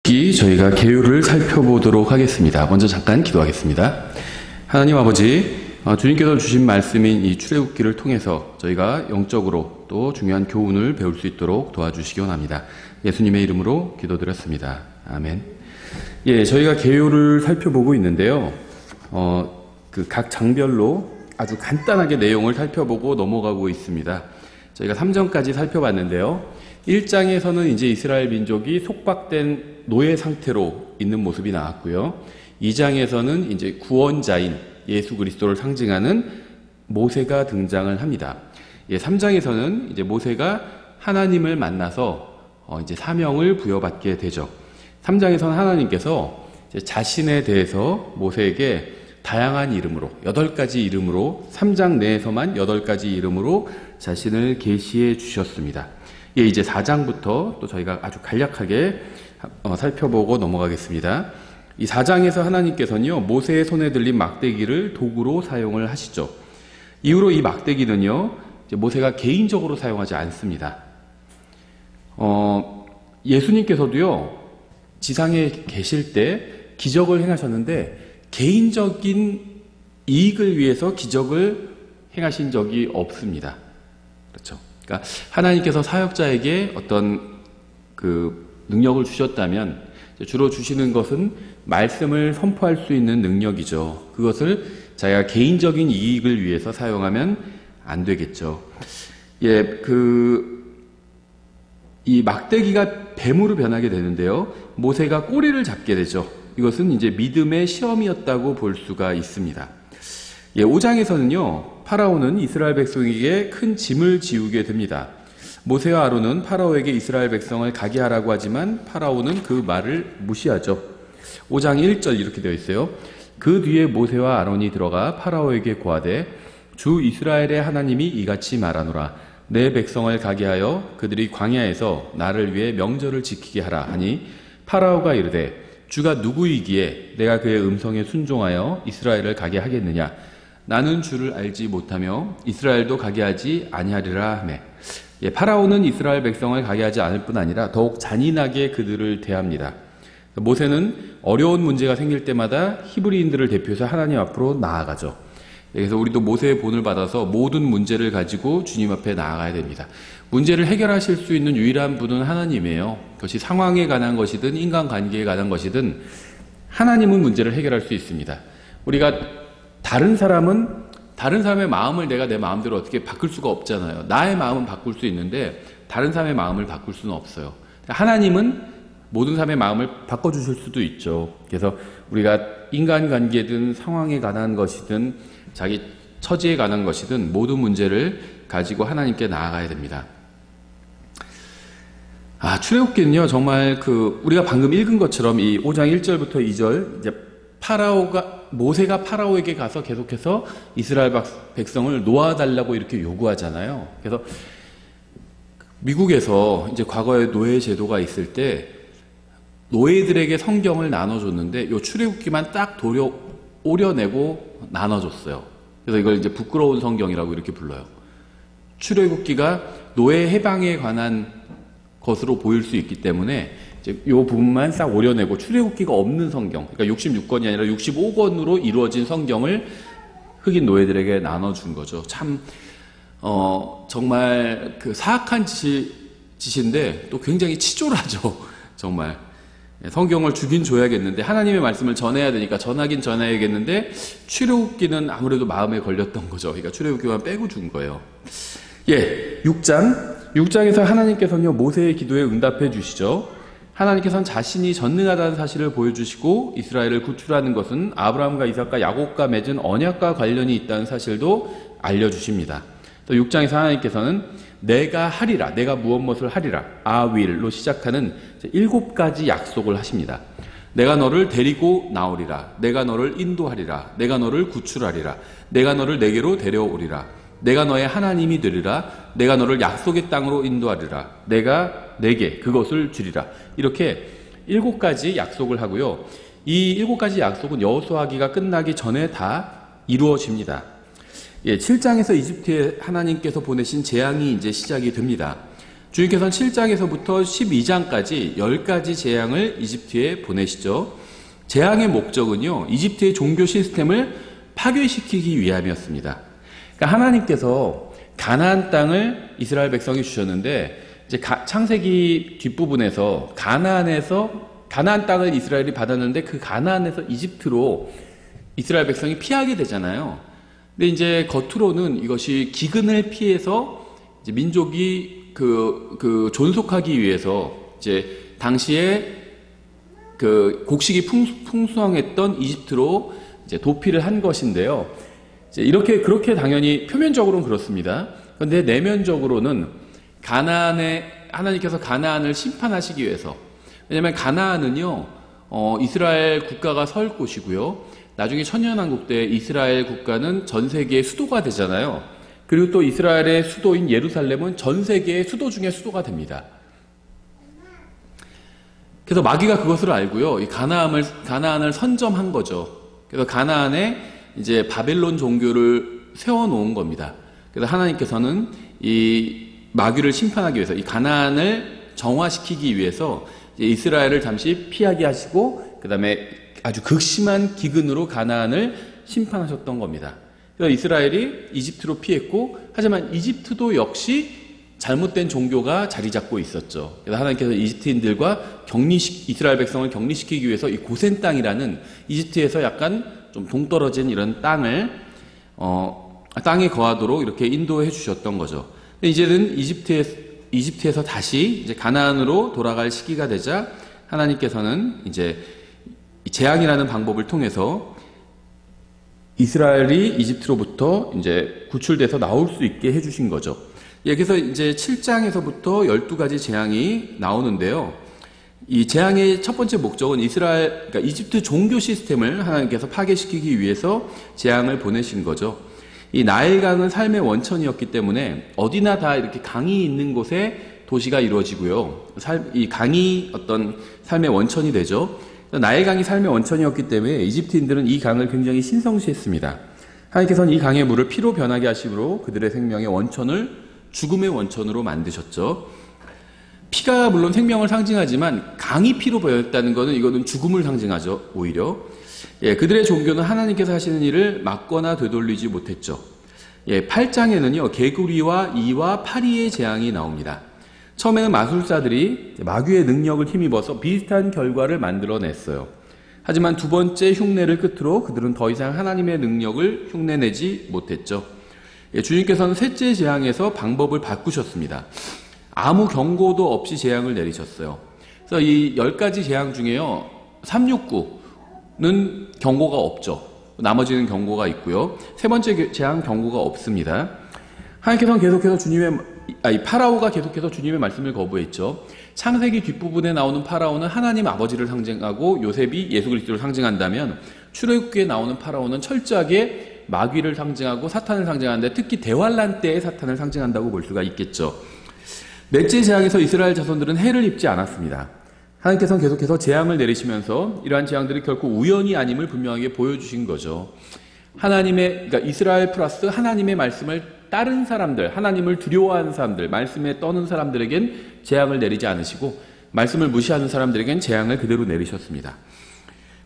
저희가 계율을 살펴보도록 하겠습니다. 먼저 잠깐 기도하겠습니다. 하나님 아버지, 주님께서 주신 말씀인 이 출애굽기를 통해서 저희가 영적으로 또 중요한 교훈을 배울 수 있도록 도와주시기 원합니다. 예수님의 이름으로 기도드렸습니다. 아멘. 저희가 계율을 살펴보고 있는데요. 각 장별로 아주 간단하게 내용을 살펴보고 넘어가고 있습니다. 저희가 3장까지 살펴봤는데요. 1장에서는 이제 이스라엘 민족이 속박된 노예 상태로 있는 모습이 나왔고요. 2장에서는 이제 구원자인 예수 그리스도를 상징하는 모세가 등장을 합니다. 3장에서는 이제 모세가 하나님을 만나서 이제 사명을 부여받게 되죠. 3장에서는 하나님께서 이제 자신에 대해서 모세에게 다양한 이름으로 8가지 이름으로 3장 내에서만 8가지 이름으로 자신을 계시해 주셨습니다. 이제 4장부터 또 저희가 아주 간략하게 살펴보고 넘어가겠습니다. 이 4장에서 하나님께서는요, 모세의 손에 들린 막대기를 도구로 사용을 하시죠. 이후로 이 막대기는요, 이제 모세가 개인적으로 사용하지 않습니다. 예수님께서도요, 지상에 계실 때 기적을 행하셨는데 개인적인 이익을 위해서 기적을 행하신 적이 없습니다. 그렇죠. 그러니까 하나님께서 사역자에게 어떤 능력을 주셨다면 주로 주시는 것은 말씀을 선포할 수 있는 능력이죠. 그것을 자기가 개인적인 이익을 위해서 사용하면 안 되겠죠. 이 막대기가 뱀으로 변하게 되는데요. 모세가 꼬리를 잡게 되죠. 이것은 이제 믿음의 시험이었다고 볼 수가 있습니다. 5장에서는요, 파라오는 이스라엘 백성에게 큰 짐을 지우게 됩니다. 모세와 아론은 파라오에게 이스라엘 백성을 가게 하라고 하지만 파라오는 그 말을 무시하죠. 5장 1절 이렇게 되어 있어요. 그 뒤에 모세와 아론이 들어가 파라오에게 고하되 주 이스라엘의 하나님이 이같이 말하노라. 내 백성을 가게 하여 그들이 광야에서 나를 위해 명절을 지키게 하라 하니 파라오가 이르되 주가 누구이기에 내가 그의 음성에 순종하여 이스라엘을 가게 하겠느냐. 나는 주를 알지 못하며 이스라엘도 가게 하지 아니하리라 하매. 파라오는 이스라엘 백성을 가게 하지 않을 뿐 아니라 더욱 잔인하게 그들을 대합니다. 모세는 어려운 문제가 생길 때마다 히브리인들을 대표해서 하나님 앞으로 나아가죠. 그래서 우리도 모세의 본을 받아서 모든 문제를 가지고 주님 앞에 나아가야 됩니다. 문제를 해결하실 수 있는 유일한 분은 하나님이에요. 그것이 상황에 관한 것이든 인간관계에 관한 것이든 하나님은 문제를 해결할 수 있습니다. 우리가 다른 사람의 마음을 내가 내 마음대로 어떻게 바꿀 수가 없잖아요. 나의 마음은 바꿀 수 있는데 다른 사람의 마음을 바꿀 수는 없어요. 하나님은 모든 사람의 마음을 바꿔주실 수도 있죠. 그래서 우리가 인간관계든 상황에 관한 것이든 자기 처지에 관한 것이든 모든 문제를 가지고 하나님께 나아가야 됩니다. 출애굽기는요, 정말 우리가 방금 읽은 것처럼 이 5장 1절부터 2절, 이제 모세가 파라오에게 가서 계속해서 이스라엘 백성을 놓아달라고 이렇게 요구하잖아요. 그래서 미국에서 이제 과거에 노예 제도가 있을 때 노예들에게 성경을 나눠줬는데 요 출애굽기만 딱 오려내고 나눠줬어요. 그래서 이걸 이제 부끄러운 성경이라고 이렇게 불러요. 출애굽기가 노예 해방에 관한 것으로 보일 수 있기 때문에 이제 이 부분만 싹 오려내고 출애굽기가 없는 성경, 그러니까 66권이 아니라 65권으로 이루어진 성경을 흑인 노예들에게 나눠준 거죠. 참 정말 사악한 짓인데 또 굉장히 치졸하죠. 정말 성경을 주긴 줘야겠는데 하나님의 말씀을 전해야 되니까 전하긴 전해야겠는데 출애굽기는 아무래도 마음에 걸렸던 거죠. 그러니까 출애굽기만 빼고 준 거예요. 6장에서 하나님께서는요, 모세의 기도에 응답해 주시죠. 하나님께서는 자신이 전능하다는 사실을 보여주시고 이스라엘을 구출하는 것은 아브라함과 이삭과 야곱과 맺은 언약과 관련이 있다는 사실도 알려주십니다. 또 6장에서 하나님께서는 내가 하리라, 내가 무엇을 하리라, I will로 시작하는 7가지 약속을 하십니다. 내가 너를 데리고 나오리라, 내가 너를 인도하리라, 내가 너를 구출하리라, 내가 너를 내게로 데려오리라, 내가 너의 하나님이 되리라, 내가 너를 약속의 땅으로 인도하리라, 내가 내게 그것을 주리라. 이렇게 7가지 약속을 하고요. 이 7가지 약속은 여호수아기가 끝나기 전에 다 이루어집니다. 7장에서 이집트에 하나님께서 보내신 재앙이 이제 시작이 됩니다. 주님께서는 7장에서부터 12장까지 10가지 재앙을 이집트에 보내시죠. 재앙의 목적은요, 이집트의 종교 시스템을 파괴시키기 위함이었습니다. 그러니까 하나님께서 가나안 땅을 이스라엘 백성이 주셨는데, 이제 창세기 뒷부분에서 가나안 땅을 이스라엘이 받았는데 그 가나안에서 이집트로 이스라엘 백성이 피하게 되잖아요. 근데 이제 겉으로는 이것이 기근을 피해서 이제 민족이 존속하기 위해서 이제 당시에 그 곡식이 풍성했던 이집트로 이제 도피를 한 것인데요. 이제 그렇게 당연히 표면적으로는 그렇습니다. 그런데 내면적으로는 하나님께서 가나안을 심판하시기 위해서, 왜냐하면 가나안은요, 이스라엘 국가가 설 곳이고요. 나중에 천년왕국 때 이스라엘 국가는 전 세계의 수도가 되잖아요. 그리고 또 이스라엘의 수도인 예루살렘은 전 세계의 수도 중에 수도가 됩니다. 그래서 마귀가 그것을 알고요, 이 가나안을 선점한 거죠. 그래서 가나안에 이제 바벨론 종교를 세워놓은 겁니다. 그래서 하나님께서는 이 마귀를 심판하기 위해서, 이 가나안을 정화시키기 위해서 이스라엘을 잠시 피하게 하시고, 그 다음에 아주 극심한 기근으로 가나안을 심판하셨던 겁니다. 그래서 이스라엘이 이집트로 피했고, 하지만 이집트도 역시 잘못된 종교가 자리 잡고 있었죠. 그래서 하나님께서 이집트인들과 이스라엘 백성을 격리시키기 위해서 이 고센 땅이라는 이집트에서 약간 좀 동떨어진 이런 땅에 거하도록 이렇게 인도해 주셨던 거죠. 이제는 이집트에서 다시 이제 가나안으로 돌아갈 시기가 되자 하나님께서는 이제 재앙이라는 방법을 통해서 이스라엘이 이집트로부터 이제 구출돼서 나올 수 있게 해주신 거죠. 그래서 이제 7장에서부터 12가지 재앙이 나오는데요. 이 재앙의 첫 번째 목적은 그러니까 이집트 종교 시스템을 하나님께서 파괴시키기 위해서 재앙을 보내신 거죠. 이 나일강은 삶의 원천이었기 때문에 어디나 다 이렇게 강이 있는 곳에 도시가 이루어지고요. 이 강이 어떤 삶의 원천이 되죠. 나일강이 삶의 원천이었기 때문에 이집트인들은 이 강을 굉장히 신성시했습니다. 하나님께서는 이 강의 물을 피로 변하게 하심으로 그들의 생명의 원천을 죽음의 원천으로 만드셨죠. 피가 물론 생명을 상징하지만 강이 피로 변했다는 것은 이거는 죽음을 상징하죠. 오히려 그들의 종교는 하나님께서 하시는 일을 막거나 되돌리지 못했죠. 8장에는요, 개구리와 이와 파리의 재앙이 나옵니다. 처음에는 마술사들이 마귀의 능력을 힘입어서 비슷한 결과를 만들어냈어요. 하지만 두 번째 흉내를 끝으로 그들은 더 이상 하나님의 능력을 흉내내지 못했죠. 주님께서는 셋째 재앙에서 방법을 바꾸셨습니다. 아무 경고도 없이 재앙을 내리셨어요. 그래서 이 10가지 재앙 중에요, 369는 경고가 없죠. 나머지는 경고가 있고요. 세 번째 재앙 경고가 없습니다. 하나님께서는 계속해서 파라오가 계속해서 주님의 말씀을 거부했죠. 창세기 뒷부분에 나오는 파라오는 하나님 아버지를 상징하고 요셉이 예수 그리스도를 상징한다면, 출애굽기에 나오는 파라오는 철저하게 마귀를 상징하고 사탄을 상징하는데, 특히 대환란 때의 사탄을 상징한다고 볼 수가 있겠죠. 넷째 재앙에서 이스라엘 자손들은 해를 입지 않았습니다. 하나님께서는 계속해서 재앙을 내리시면서 이러한 재앙들이 결코 우연이 아님을 분명하게 보여주신 거죠. 그러니까 이스라엘 플러스 하나님의 말씀을 따른 사람들, 하나님을 두려워하는 사람들, 말씀에 떠는 사람들에겐 재앙을 내리지 않으시고, 말씀을 무시하는 사람들에겐 재앙을 그대로 내리셨습니다.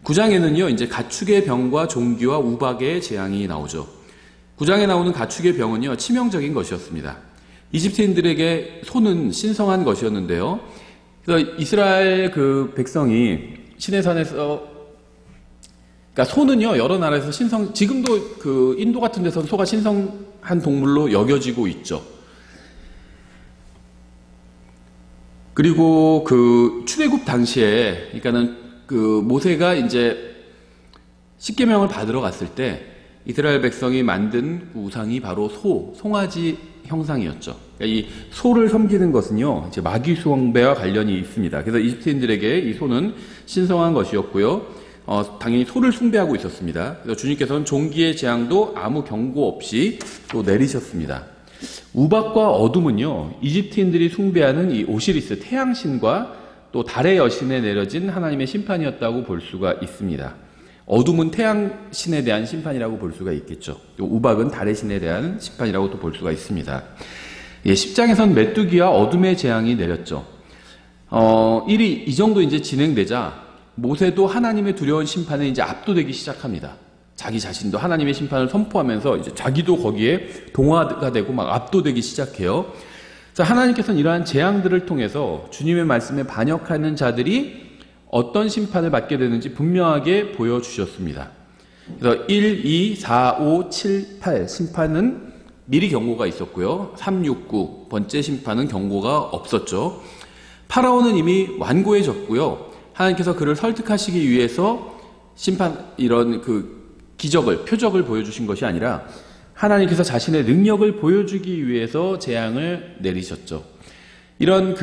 9장에는요, 이제 가축의 병과 종기와 우박의 재앙이 나오죠. 9장에 나오는 가축의 병은요, 치명적인 것이었습니다. 이집트인들에게 소는 신성한 것이었는데요. 그래서 이스라엘 백성이 시내산에서, 그러니까 소는요, 여러 나라에서 지금도 인도 같은 데서는 소가 신성한 동물로 여겨지고 있죠. 그리고 출애굽 당시에, 그러니까는 모세가 이제 십계명을 받으러 갔을 때 이스라엘 백성이 만든 우상이 바로 송아지 형상이었죠. 그러니까 이 소를 섬기는 것은요, 이제 마귀 숭배와 관련이 있습니다. 그래서 이집트인들에게 이 소는 신성한 것이었고요. 당연히 소를 숭배하고 있었습니다. 그래서 주님께서는 종기의 재앙도 아무 경고 없이 또 내리셨습니다. 우박과 어둠은요, 이집트인들이 숭배하는 이 오시리스 태양신과 또 달의 여신에 내려진 하나님의 심판이었다고 볼 수가 있습니다. 어둠은 태양신에 대한 심판이라고 볼 수가 있겠죠. 또 우박은 달의 신에 대한 심판이라고 또 볼 수가 있습니다. 예, 10장에선 메뚜기와 어둠의 재앙이 내렸죠. 일이 이 정도 이제 진행되자 모세도 하나님의 두려운 심판에 이제 압도되기 시작합니다. 자기 자신도 하나님의 심판을 선포하면서 이제 자기도 거기에 동화가 되고 막 압도되기 시작해요. 자, 하나님께서는 이러한 재앙들을 통해서 주님의 말씀에 반역하는 자들이 어떤 심판을 받게 되는지 분명하게 보여주셨습니다. 그래서 1, 2, 4, 5, 7, 8 심판은 미리 경고가 있었고요. 3, 6, 9번째 심판은 경고가 없었죠. 파라오는 이미 완고해졌고요. 하나님께서 그를 설득하시기 위해서 이런 기적을, 표적을 보여주신 것이 아니라 하나님께서 자신의 능력을 보여주기 위해서 재앙을 내리셨죠. 이런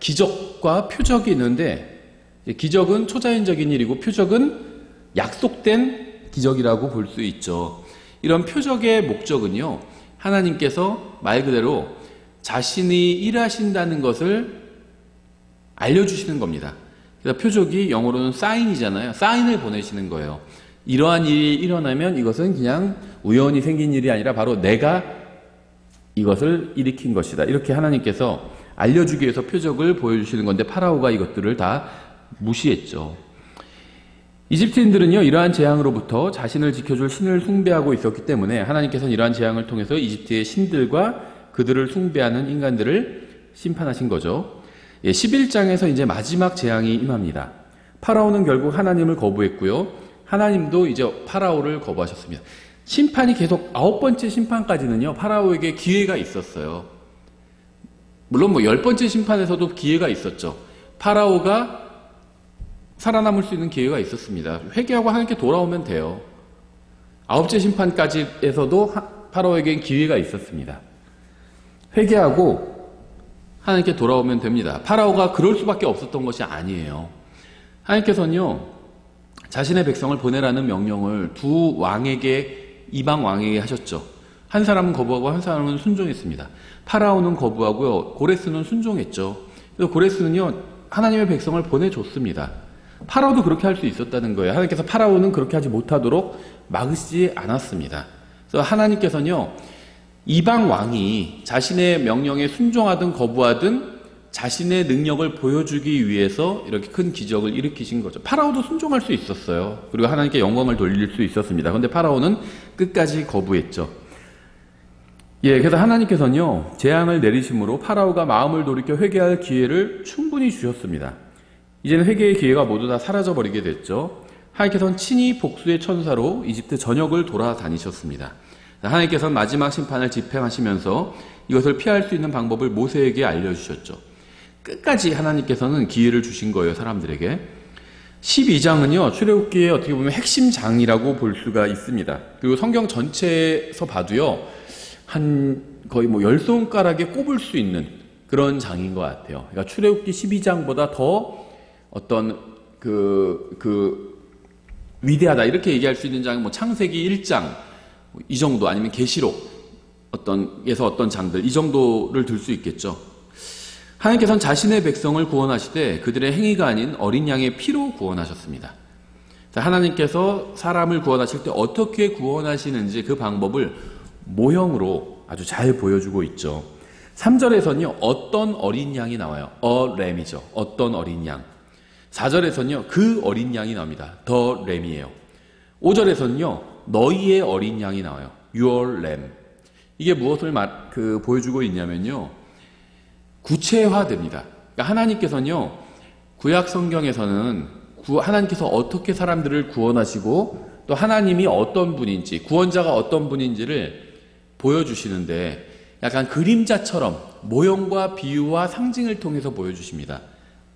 기적과 표적이 있는데, 기적은 초자연적인 일이고 표적은 약속된 기적이라고 볼 수 있죠. 이런 표적의 목적은요, 하나님께서 말 그대로 자신이 일하신다는 것을 알려주시는 겁니다. 그래서 표적이 영어로는 사인이잖아요. 사인을 보내시는 거예요. 이러한 일이 일어나면 이것은 그냥 우연히 생긴 일이 아니라 바로 내가 이것을 일으킨 것이다. 이렇게 하나님께서 알려주기 위해서 표적을 보여주시는 건데 파라오가 이것들을 다 무시했죠. 이집트인들은요, 이러한 재앙으로부터 자신을 지켜줄 신을 숭배하고 있었기 때문에 하나님께서는 이러한 재앙을 통해서 이집트의 신들과 그들을 숭배하는 인간들을 심판하신 거죠. 11장에서 이제 마지막 재앙이 임합니다. 파라오는 결국 하나님을 거부했고요. 하나님도 이제 파라오를 거부하셨습니다. 심판이 계속 9번째 심판까지는요, 파라오에게 기회가 있었어요. 물론 10번째 심판에서도 기회가 있었죠. 파라오가 살아남을 수 있는 기회가 있었습니다. 회개하고 하나님께 돌아오면 돼요. 9째 심판까지에서도 파라오에게 기회가 있었습니다. 회개하고 하나님께 돌아오면 됩니다. 파라오가 그럴 수밖에 없었던 것이 아니에요. 하나님께서는요, 자신의 백성을 보내라는 명령을 두 왕에게, 이방 왕에게 하셨죠. 한 사람은 거부하고 한 사람은 순종했습니다. 파라오는 거부하고요, 고레스는 순종했죠. 그래서 고레스는요, 하나님의 백성을 보내줬습니다. 파라오도 그렇게 할 수 있었다는 거예요. 하나님께서 파라오는 그렇게 하지 못하도록 막으시지 않았습니다. 그래서 하나님께서는요, 이방 왕이 자신의 명령에 순종하든 거부하든 자신의 능력을 보여주기 위해서 이렇게 큰 기적을 일으키신 거죠. 파라오도 순종할 수 있었어요. 그리고 하나님께 영광을 돌릴 수 있었습니다. 그런데 파라오는 끝까지 거부했죠. 예, 그래서 하나님께서는요, 재앙을 내리심으로 파라오가 마음을 돌이켜 회개할 기회를 충분히 주셨습니다. 이제는 회개의 기회가 모두 다 사라져버리게 됐죠. 하나님께서는 친히 복수의 천사로 이집트 전역을 돌아다니셨습니다. 하나님께서는 마지막 심판을 집행하시면서 이것을 피할 수 있는 방법을 모세에게 알려주셨죠. 끝까지 하나님께서는 기회를 주신 거예요, 사람들에게. 12장은요, 출애굽기의 어떻게 보면 핵심 장이라고 볼 수가 있습니다. 그리고 성경 전체에서 봐도요, 거의 10손가락에 꼽을 수 있는 그런 장인 것 같아요. 그러니까 출애굽기 12장보다 더 어떤 위대하다, 이렇게 얘기할 수 있는 장은 창세기 1장, 이 정도, 아니면 계시록, 어떤 장들, 이 정도를 들 수 있겠죠. 하나님께서는 자신의 백성을 구원하시되 그들의 행위가 아닌 어린 양의 피로 구원하셨습니다. 하나님께서 사람을 구원하실 때 어떻게 구원하시는지 그 방법을 모형으로 아주 잘 보여주고 있죠. 3절에서는요, 어떤 어린 양이 나와요. 램이죠. 어떤 어린 양. 4절에서는요, 그 어린 양이 나옵니다. 더 램이에요. 5절에서는요, 너희의 어린 양이 나와요. Your lamb. 이게 무엇을 보여주고 있냐면요, 구체화됩니다. 그러니까 하나님께서는요, 구약 성경에서는 하나님께서 어떻게 사람들을 구원하시고 또 하나님이 어떤 분인지, 구원자가 어떤 분인지를 보여주시는데 약간 그림자처럼 모형과 비유와 상징을 통해서 보여주십니다.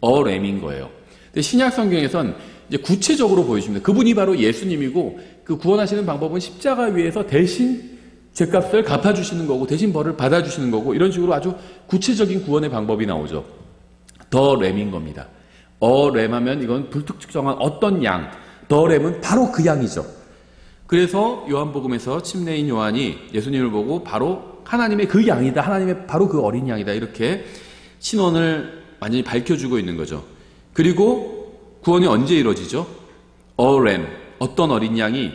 램인 거예요. 근데 신약 성경에선 이제 구체적으로 보여주십니다. 그분이 바로 예수님이고 그 구원하시는 방법은 십자가 위에서 대신 죄값을 갚아주시는 거고 대신 벌을 받아주시는 거고, 이런 식으로 아주 구체적인 구원의 방법이 나오죠. 더 램인 겁니다. 램 하면 이건 불특정한 어떤 양, 더 램은 바로 그 양이죠. 그래서 요한복음에서 침례인 요한이 예수님을 보고 바로 하나님의 그 양이다, 하나님의 바로 그 어린 양이다, 이렇게 신원을 완전히 밝혀주고 있는 거죠. 그리고 구원이 언제 이루어지죠? 램, 어떤 어린 양이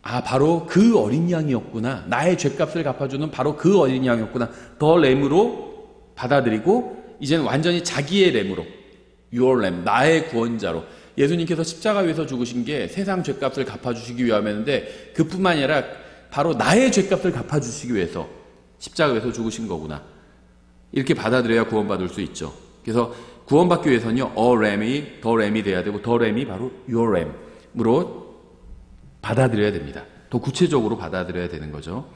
바로 그 어린 양이었구나. 나의 죄값을 갚아주는 바로 그 어린 양이었구나. 더 램으로 받아들이고 이제는 완전히 자기의 램으로 Your lamb, 나의 구원자로 예수님께서 십자가 위에서 죽으신 게 세상 죄값을 갚아주시기 위함이었는데 그뿐만 아니라 바로 나의 죄값을 갚아주시기 위해서 십자가 위에서 죽으신 거구나. 이렇게 받아들여야 구원받을 수 있죠. 그래서 구원받기 위해서는요, 더 램이 돼야 되고 더 램이 바로 Your lam으로 받아들여야 됩니다. 더 구체적으로 받아들여야 되는 거죠.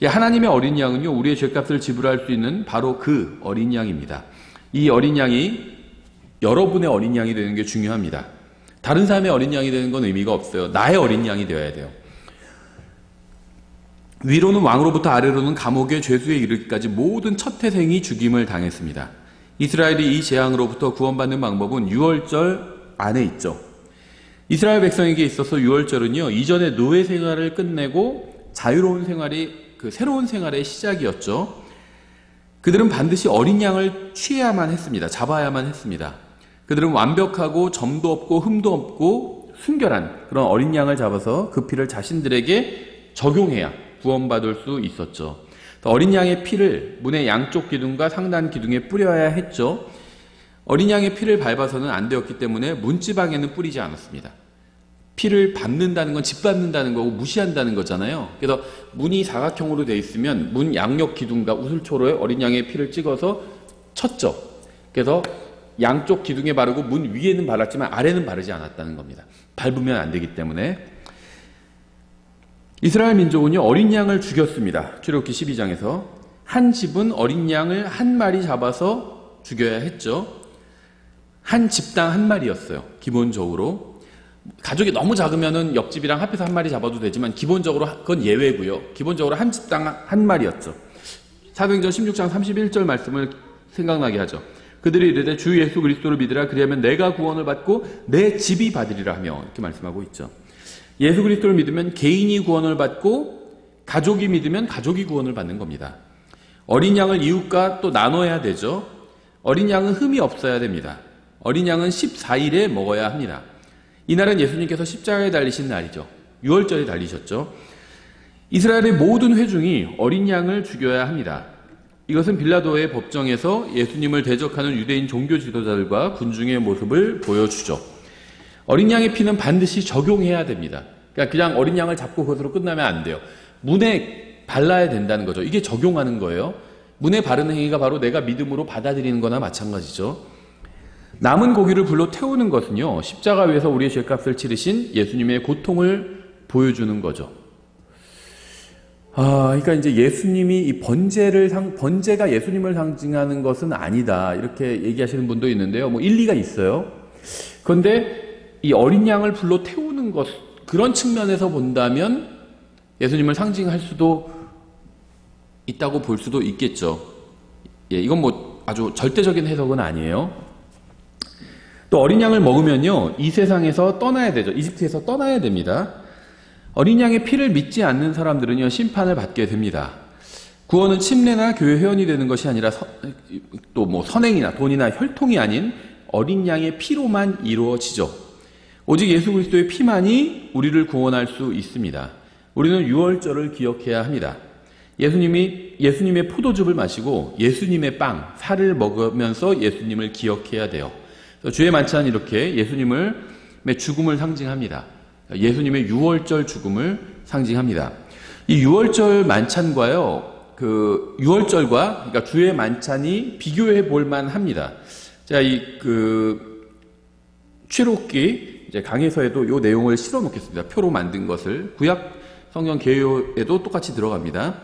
하나님의 어린 양은요, 우리의 죄값을 지불할 수 있는 바로 그 어린 양입니다. 이 어린 양이 여러분의 어린 양이 되는 게 중요합니다. 다른 사람의 어린 양이 되는 건 의미가 없어요. 나의 어린 양이 되어야 돼요. 위로는 왕으로부터 아래로는 감옥의 죄수에 이르기까지 모든 첫 태생이 죽임을 당했습니다. 이스라엘이 이 재앙으로부터 구원받는 방법은 유월절 안에 있죠. 이스라엘 백성에게 있어서 유월절은요, 이전의 노예 생활을 끝내고 자유로운 생활이 새로운 생활의 시작이었죠. 그들은 반드시 어린 양을 취해야만 했습니다. 잡아야만 했습니다. 그들은 완벽하고 점도 없고 흠도 없고 순결한 그런 어린 양을 잡아서 그 피를 자신들에게 적용해야 구원받을 수 있었죠. 어린 양의 피를 문의 양쪽 기둥과 상단 기둥에 뿌려야 했죠. 어린 양의 피를 밟아서는 안 되었기 때문에 문지방에는 뿌리지 않았습니다. 피를 밟는다는 건 짓밟는다는 거고 무시한다는 거잖아요. 그래서 문이 사각형으로 되어 있으면 문 양옆 기둥과 우슬초로에 어린 양의 피를 찍어서 쳤죠. 그래서 양쪽 기둥에 바르고 문 위에는 바랐지만 아래는 바르지 않았다는 겁니다. 밟으면 안 되기 때문에. 이스라엘 민족은요, 어린 양을 죽였습니다. 출애굽기 12장에서. 한 집은 어린 양을 한 마리 잡아서 죽여야 했죠. 한 집당 한 마리였어요. 기본적으로. 가족이 너무 작으면은 옆집이랑 합해서 한 마리 잡아도 되지만 기본적으로 그건 예외고요. 기본적으로 한 집당 한 마리였죠. 사도행전 16장 31절 말씀을 생각나게 하죠. 그들이 이르되 주 예수 그리스도를 믿으라. 그리하면 내가 구원을 받고 내 집이 받으리라 하며 이렇게 말씀하고 있죠. 예수 그리스도를 믿으면 개인이 구원을 받고 가족이 믿으면 가족이 구원을 받는 겁니다. 어린 양을 이웃과 또 나눠야 되죠. 어린 양은 흠이 없어야 됩니다. 어린 양은 14일에 먹어야 합니다. 이날은 예수님께서 십자가에 달리신 날이죠. 유월절에 달리셨죠. 이스라엘의 모든 회중이 어린 양을 죽여야 합니다. 이것은 빌라도의 법정에서 예수님을 대적하는 유대인 종교 지도자들과 군중의 모습을 보여주죠. 어린 양의 피는 반드시 적용해야 됩니다. 그러니까 그냥 어린 양을 잡고 그것으로 끝나면 안 돼요. 문에 발라야 된다는 거죠. 이게 적용하는 거예요. 문에 바르는 행위가 바로 내가 믿음으로 받아들이는 거나 마찬가지죠. 남은 고기를 불로 태우는 것은요, 십자가 위에서 우리의 죄값을 치르신 예수님의 고통을 보여주는 거죠. 그러니까 이제 예수님이 이 번제가 예수님을 상징하는 것은 아니다. 이렇게 얘기하시는 분도 있는데요. 뭐 일리가 있어요. 그런데 이 어린 양을 불로 태우는 것, 그런 측면에서 본다면 예수님을 상징할 수도 있다고 볼 수도 있겠죠. 이건 뭐 아주 절대적인 해석은 아니에요. 또 어린 양을 먹으면요, 이 세상에서 떠나야 되죠. 이집트에서 떠나야 됩니다. 어린 양의 피를 믿지 않는 사람들은요, 심판을 받게 됩니다. 구원은 침례나 교회 회원이 되는 것이 아니라 또 뭐 선행이나 돈이나 혈통이 아닌 어린 양의 피로만 이루어지죠. 오직 예수 그리스도의 피만이 우리를 구원할 수 있습니다. 우리는 유월절을 기억해야 합니다. 예수님의 포도즙을 마시고 예수님의 빵, 살을 먹으면서 예수님을 기억해야 돼요. 주의 만찬은 이렇게 예수님의 죽음을 상징합니다. 예수님의 유월절 죽음을 상징합니다. 이 유월절 만찬과요, 유월절과 그러니까 주의 만찬이 비교해 볼 만합니다. 제가 출애굽기 이제 강해서에도 이 내용을 실어 놓겠습니다. 표로 만든 것을 구약 성경 개요에도 똑같이 들어갑니다.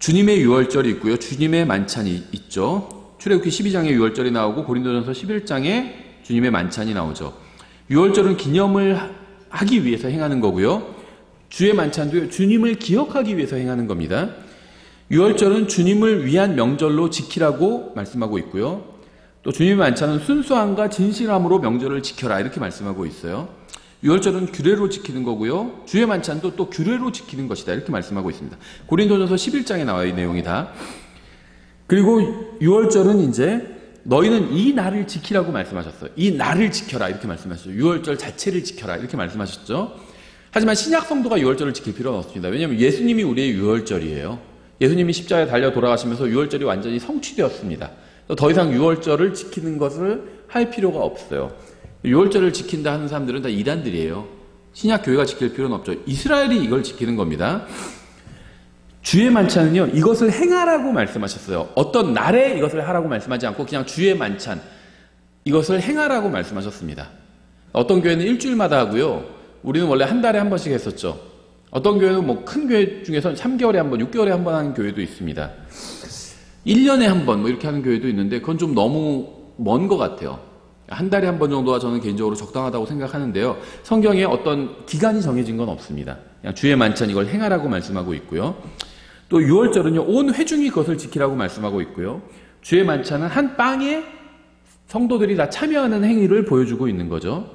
주님의 유월절이 있고요, 주님의 만찬이 있죠. 출애굽기 12장에 유월절이 나오고 고린도전서 11장에 주님의 만찬이 나오죠. 유월절은 기념을 하기 위해서 행하는 거고요. 주의 만찬도 주님을 기억하기 위해서 행하는 겁니다. 유월절은 주님을 위한 명절로 지키라고 말씀하고 있고요. 또 주님의 만찬은 순수함과 진실함으로 명절을 지켜라 이렇게 말씀하고 있어요. 유월절은 규례로 지키는 거고요. 주의 만찬도 또 규례로 지키는 것이다 이렇게 말씀하고 있습니다. 고린도전서 11장에 나와요, 이 내용이 다. 그리고 유월절은 이제 너희는 이 날을 지키라고 말씀하셨어요. 이 날을 지켜라 이렇게 말씀하셨죠. 유월절 자체를 지켜라 이렇게 말씀하셨죠. 하지만 신약 성도가 유월절을 지킬 필요는 없습니다. 왜냐하면 예수님이 우리의 유월절이에요. 예수님이 십자가에 달려 돌아가시면서 유월절이 완전히 성취되었습니다. 더 이상 유월절을 지키는 것을 할 필요가 없어요. 유월절을 지킨다 하는 사람들은 다 이단들이에요. 신약 교회가 지킬 필요는 없죠. 이스라엘이 이걸 지키는 겁니다. 주의 만찬은요, 이것을 행하라고 말씀하셨어요. 어떤 날에 이것을 하라고 말씀하지 않고 그냥 주의 만찬, 이것을 행하라고 말씀하셨습니다. 어떤 교회는 일주일마다 하고요. 우리는 원래 한 달에 한 번씩 했었죠. 어떤 교회는 뭐 큰 교회 중에서는 3개월에 한 번, 6개월에 한 번 하는 교회도 있습니다. 1년에 한 번 뭐 이렇게 하는 교회도 있는데 그건 좀 너무 먼 것 같아요. 한 달에 한 번 정도가 저는 개인적으로 적당하다고 생각하는데요. 성경에 어떤 기간이 정해진 건 없습니다. 그냥 주의 만찬 이걸 행하라고 말씀하고 있고요. 또 유월절은요, 온 회중이 그것을 지키라고 말씀하고 있고요. 주의 만찬은 한 빵에 성도들이 다 참여하는 행위를 보여주고 있는 거죠.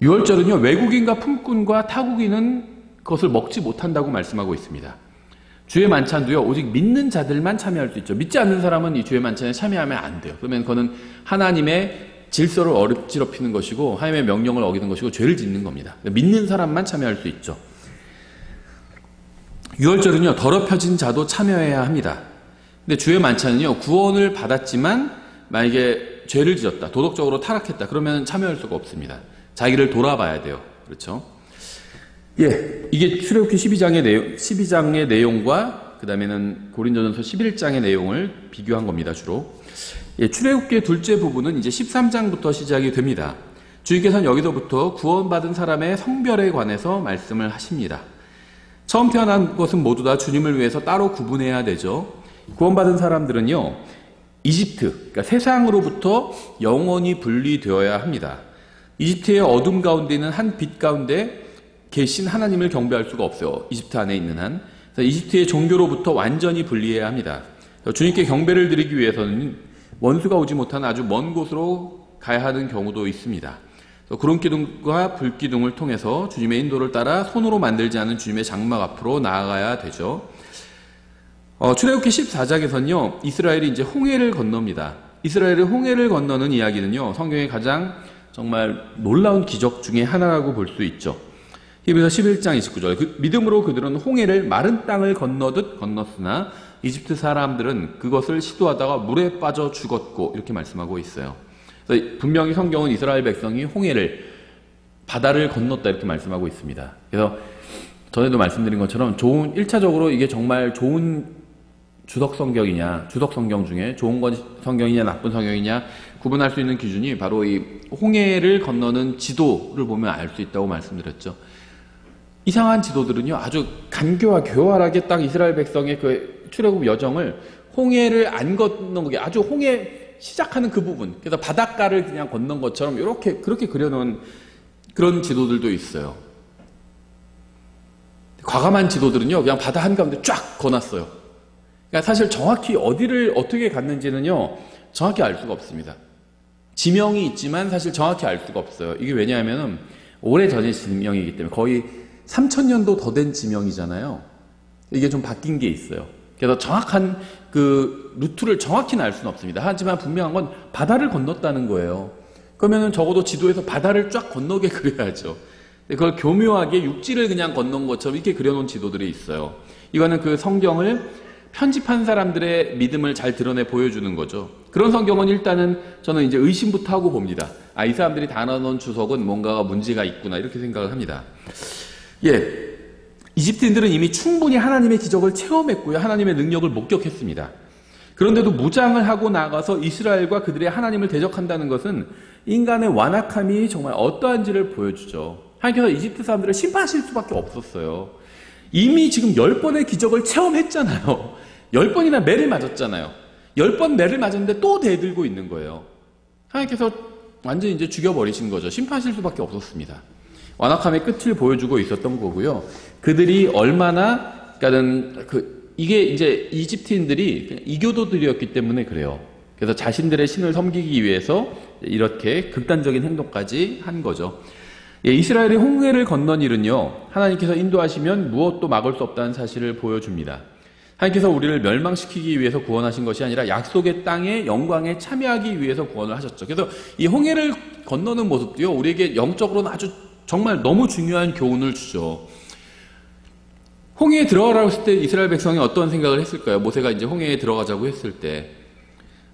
유월절은요, 외국인과 품꾼과 타국인은 그것을 먹지 못한다고 말씀하고 있습니다. 주의 만찬도요, 오직 믿는 자들만 참여할 수 있죠. 믿지 않는 사람은 이 주의 만찬에 참여하면 안 돼요. 그러면 그거는 하나님의 질서를 어지럽히는 것이고 하나님의 명령을 어기는 것이고 죄를 짓는 겁니다. 믿는 사람만 참여할 수 있죠. 유월절은요, 더럽혀진 자도 참여해야 합니다. 근데 주의 만찬은요, 구원을 받았지만 만약에 죄를 지었다, 도덕적으로 타락했다, 그러면 참여할 수가 없습니다. 자기를 돌아봐야 돼요. 그렇죠? 예, 이게 출애굽기 12장의 내용과 그 다음에는 고린도전서 11장의 내용을 비교한 겁니다. 주로. 예, 출애굽기의 둘째 부분은 이제 13장부터 시작이 됩니다. 주님께서는 여기서부터 구원받은 사람의 성별에 관해서 말씀을 하십니다. 처음 태어난 것은 모두 다 주님을 위해서 따로 구분해야 되죠. 구원받은 사람들은요, 이집트, 그러니까 세상으로부터 영원히 분리되어야 합니다. 이집트의 어둠 가운데 있는 한 빛 가운데 계신 하나님을 경배할 수가 없어요. 이집트 안에 있는 한. 이집트의 종교로부터 완전히 분리해야 합니다. 주님께 경배를 드리기 위해서는 원수가 오지 못한 아주 먼 곳으로 가야 하는 경우도 있습니다. 구름 기둥과 불 기둥을 통해서 주님의 인도를 따라 손으로 만들지 않은 주님의 장막 앞으로 나아가야 되죠. 출애굽기 14장에서는요, 이스라엘이 이제 홍해를 건넙니다. 이스라엘이 홍해를 건너는 이야기는요, 성경의 가장 정말 놀라운 기적 중에 하나라고 볼 수 있죠. 히브리서 11장 29절, 믿음으로 그들은 홍해를 마른 땅을 건너듯 건넜으나 이집트 사람들은 그것을 시도하다가 물에 빠져 죽었고, 이렇게 말씀하고 있어요. 그래서 분명히 성경은 이스라엘 백성이 바다를 건넜다 이렇게 말씀하고 있습니다. 그래서 전에도 말씀드린 것처럼 1차적으로 이게 정말 좋은 주석 성경 중에 좋은 성경이냐 나쁜 성경이냐 구분할 수 있는 기준이 바로 이 홍해를 건너는 지도를 보면 알 수 있다고 말씀드렸죠. 이상한 지도들은요, 아주 간교와 교활하게 딱 이스라엘 백성의 그 출애굽 여정을 홍해를 안 건너게 아주 홍해 시작하는 그 부분, 그래서 바닷가를 그냥 건넌 것처럼 그렇게 그려놓은 그런 지도들도 있어요. 과감한 지도들은요, 그냥 바다 한가운데 쫙 거놨어요. 그러니까 사실 정확히 어디를 어떻게 갔는지는요, 정확히 알 수가 없습니다. 지명이 있지만 사실 정확히 알 수가 없어요. 이게 왜냐하면 오래전의 지명이기 때문에 거의 3000년도 더 된 지명이잖아요. 이게 좀 바뀐 게 있어요. 그래서 정확한 그 루트를 정확히는 알 수는 없습니다. 하지만 분명한 건 바다를 건넜다는 거예요. 그러면 적어도 지도에서 바다를 쫙 건너게 그려야죠. 그걸 교묘하게 육지를 그냥 건넌 것처럼 이렇게 그려놓은 지도들이 있어요. 이거는 그 성경을 편집한 사람들의 믿음을 잘 드러내 보여주는 거죠. 그런 성경은 일단은 저는 이제 의심부터 하고 봅니다. 이 사람들이 달아놓은 주석은 뭔가가 문제가 있구나 이렇게 생각을 합니다. 예, 이집트인들은 이미 충분히 하나님의 기적을 체험했고요. 하나님의 능력을 목격했습니다. 그런데도 무장을 하고 나가서 이스라엘과 그들의 하나님을 대적한다는 것은 인간의 완악함이 정말 어떠한지를 보여주죠. 하나님께서 이집트 사람들을 심판하실 수밖에 없었어요. 이미 지금 10번의 기적을 체험했잖아요. 10번이나 매를 맞았잖아요. 10번 매를 맞았는데 또 대들고 있는 거예요. 하나님께서 완전히 이제 죽여버리신 거죠. 심판하실 수밖에 없었습니다. 완악함의 끝을 보여주고 있었던 거고요. 그들이 얼마나, 이게 이제 이집트인들이 그냥 이교도들이었기 때문에 그래요. 그래서 자신들의 신을 섬기기 위해서 이렇게 극단적인 행동까지 한 거죠. 예, 이스라엘이 홍해를 건넌 일은요, 하나님께서 인도하시면 무엇도 막을 수 없다는 사실을 보여줍니다. 하나님께서 우리를 멸망시키기 위해서 구원하신 것이 아니라 약속의 땅의 영광에 참여하기 위해서 구원을 하셨죠. 그래서 이 홍해를 건너는 모습도요, 우리에게 영적으로는 아주 정말 너무 중요한 교훈을 주죠. 홍해에 들어가라고 했을 때 이스라엘 백성이 어떤 생각을 했을까요? 모세가 이제 홍해에 들어가자고 했을 때,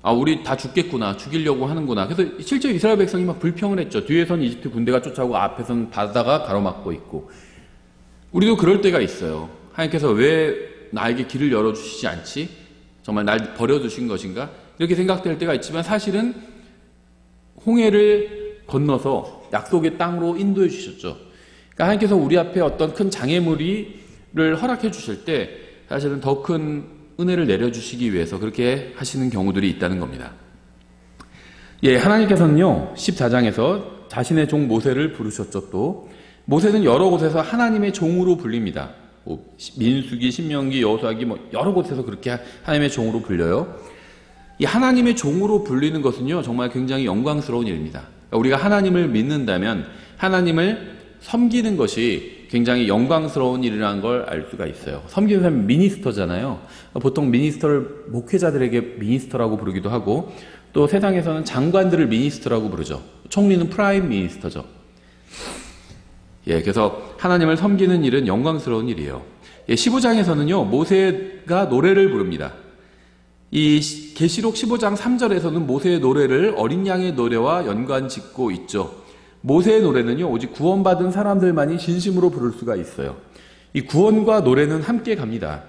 아, 우리 다 죽겠구나, 죽이려고 하는구나. 그래서 실제 이스라엘 백성이 막 불평을 했죠. 뒤에선 이집트 군대가 쫓아오고 앞에선 바다가 가로막고 있고. 우리도 그럴 때가 있어요. 하나님께서 왜 나에게 길을 열어주시지 않지? 정말 날 버려두신 것인가? 이렇게 생각될 때가 있지만 사실은 홍해를 건너서 약속의 땅으로 인도해 주셨죠. 그러니까 하나님께서 우리 앞에 어떤 큰 장애물을 허락해 주실 때 사실은 더 큰 은혜를 내려주시기 위해서 그렇게 하시는 경우들이 있다는 겁니다. 예, 하나님께서는요, 14장에서 자신의 종 모세를 부르셨죠. 또 모세는 여러 곳에서 하나님의 종으로 불립니다. 민수기, 신명기, 여호수아기 여러 곳에서 그렇게 하나님의 종으로 불려요. 이 하나님의 종으로 불리는 것은요, 정말 굉장히 영광스러운 일입니다. 우리가 하나님을 믿는다면 하나님을 섬기는 것이 굉장히 영광스러운 일이라는 걸 알 수가 있어요. 섬기는 사람이 미니스터잖아요. 보통 미니스터를 목회자들에게 미니스터라고 부르기도 하고, 또 세상에서는 장관들을 미니스터라고 부르죠. 총리는 프라임 미니스터죠. 예, 그래서 하나님을 섬기는 일은 영광스러운 일이에요. 예, 15장에서는요, 모세가 노래를 부릅니다. 이 계시록 15장 3절에서는 모세의 노래를 어린 양의 노래와 연관짓고 있죠. 모세의 노래는요, 오직 구원받은 사람들만이 진심으로 부를 수가 있어요. 이 구원과 노래는 함께 갑니다.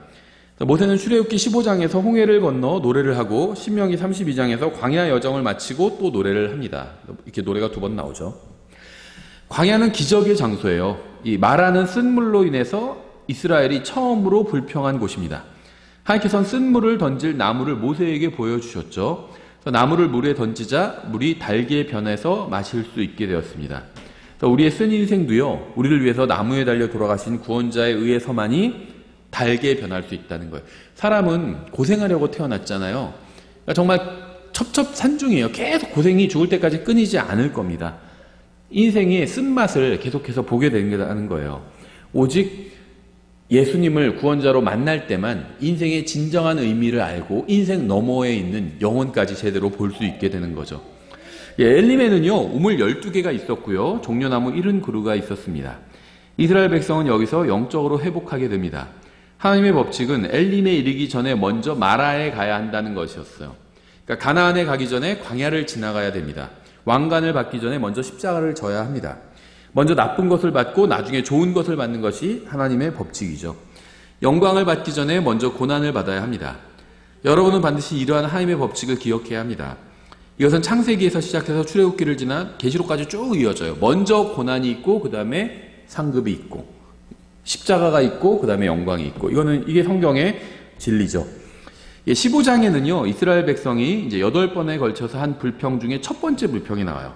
모세는 출애굽기 15장에서 홍해를 건너 노래를 하고 신명기 32장에서 광야 여정을 마치고 또 노래를 합니다. 이렇게 노래가 두 번 나오죠. 광야는 기적의 장소예요. 이 마라는 쓴물로 인해서 이스라엘이 처음으로 불평한 곳입니다. 하나님께서는 쓴물을 던질 나무를 모세에게 보여주셨죠. 나무를 물에 던지자 물이 달게 변해서 마실 수 있게 되었습니다. 우리의 쓴 인생도요, 우리를 위해서 나무에 달려 돌아가신 구원자에 의해서만이 달게 변할 수 있다는 거예요. 사람은 고생하려고 태어났잖아요. 그러니까 정말 첩첩산중이에요. 계속 고생이 죽을 때까지 끊이지 않을 겁니다. 인생의 쓴맛을 계속해서 보게 된다는 거예요. 오직 예수님을 구원자로 만날 때만 인생의 진정한 의미를 알고 인생 너머에 있는 영혼까지 제대로 볼 수 있게 되는 거죠. 예, 엘림에는요, 우물 12개가 있었고요, 종려나무 70그루가 있었습니다. 이스라엘 백성은 여기서 영적으로 회복하게 됩니다. 하나님의 법칙은 엘림에 이르기 전에 먼저 마라에 가야 한다는 것이었어요. 그러니까 가나안에 가기 전에 광야를 지나가야 됩니다. 왕관을 받기 전에 먼저 십자가를 져야 합니다. 먼저 나쁜 것을 받고 나중에 좋은 것을 받는 것이 하나님의 법칙이죠. 영광을 받기 전에 먼저 고난을 받아야 합니다. 여러분은 반드시 이러한 하나님의 법칙을 기억해야 합니다. 이것은 창세기에서 시작해서 출애굽기를 지나 계시록까지 쭉 이어져요. 먼저 고난이 있고 그 다음에 상급이 있고 십자가가 있고 그 다음에 영광이 있고, 이게 성경의 진리죠. 15장에는요, 이스라엘 백성이 이제 8번에 걸쳐서 한 불평 중에 첫 번째 불평이 나와요.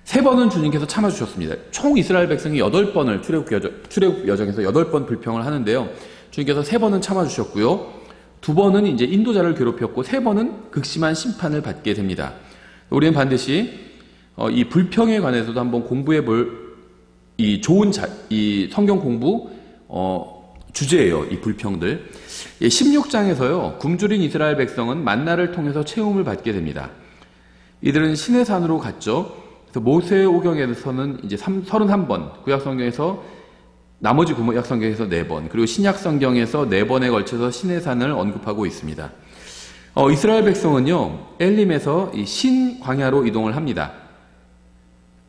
3번은 주님께서 참아주셨습니다. 총 이스라엘 백성이 8번을 출애굽 여정에서 8번 불평을 하는데요. 주님께서 3번은 참아주셨고요. 2번은 이제 인도자를 괴롭혔고 3번은 극심한 심판을 받게 됩니다. 우리는 반드시 이 불평에 관해서도 한번 공부해 볼 이 좋은 이 성경 공부 주제예요. 이 불평들. 16장에서요. 굶주린 이스라엘 백성은 만나를 통해서 체험을 받게 됩니다. 이들은 시내 산으로 갔죠. 모세 오경에서는 이제 31번, 구약성경에서 나머지 구약성경에서 4번, 그리고 신약성경에서 4번에 걸쳐서 시내산을 언급하고 있습니다. 이스라엘 백성은요, 엘림에서 이 신광야로 이동을 합니다.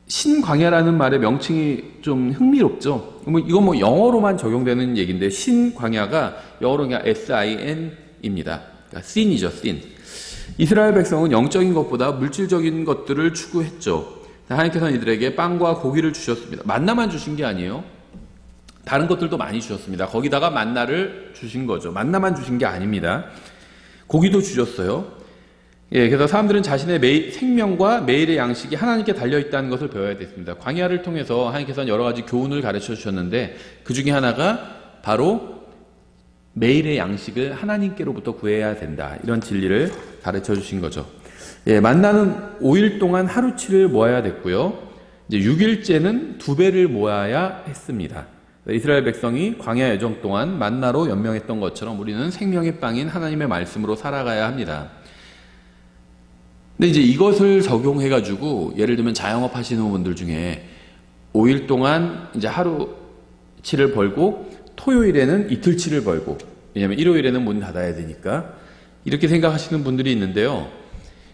신광야라는 말의 명칭이 좀 흥미롭죠. 이건 영어로만 적용되는 얘기인데, 신광야가 영어로 그냥 SIN입니다. 그러니까 sin이죠, sin. 이스라엘 백성은 영적인 것보다 물질적인 것들을 추구했죠. 하나님께서는 이들에게 빵과 고기를 주셨습니다. 만나만 주신 게 아니에요. 다른 것들도 많이 주셨습니다. 거기다가 만나를 주신 거죠. 만나만 주신 게 아닙니다. 고기도 주셨어요. 예, 그래서 사람들은 자신의 생명과 매일의 양식이 하나님께 달려있다는 것을 배워야 됐습니다. 광야를 통해서 하나님께서는 여러 가지 교훈을 가르쳐 주셨는데, 그 중에 하나가 바로 매일의 양식을 하나님께로부터 구해야 된다, 이런 진리를 가르쳐 주신 거죠. 예, 만나는 5일 동안 하루치를 모아야 됐고요. 이제 6일째는 2배를 모아야 했습니다. 이스라엘 백성이 광야 여정 동안 만나로 연명했던 것처럼 우리는 생명의 빵인 하나님의 말씀으로 살아가야 합니다. 근데 이제 이것을 적용해가지고 예를 들면 자영업 하시는 분들 중에 5일 동안 이제 하루치를 벌고 토요일에는 이틀치를 벌고, 왜냐하면 일요일에는 문 닫아야 되니까 이렇게 생각하시는 분들이 있는데요.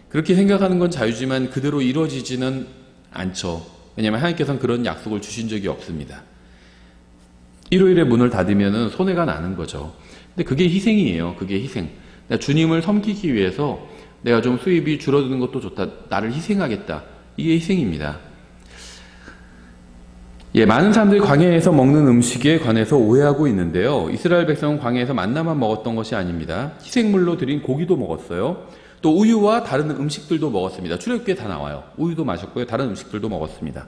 그렇게 생각하는 건 자유지만 그대로 이루어지지는 않죠. 왜냐하면 하나님께서는 그런 약속을 주신 적이 없습니다. 일요일에 문을 닫으면 손해가 나는 거죠. 근데 그게 희생이에요. 그게 희생. 내가 주님을 섬기기 위해서 내가 좀 수입이 줄어드는 것도 좋다. 나를 희생하겠다. 이게 희생입니다. 많은 사람들이 광야에서 먹는 음식에 관해서 오해하고 있는데요. 이스라엘 백성은 광야에서 만나만 먹었던 것이 아닙니다. 희생물로 드린 고기도 먹었어요. 또 우유와 다른 음식들도 먹었습니다. 출애굽기에 다 나와요. 우유도 마셨고요. 다른 음식들도 먹었습니다.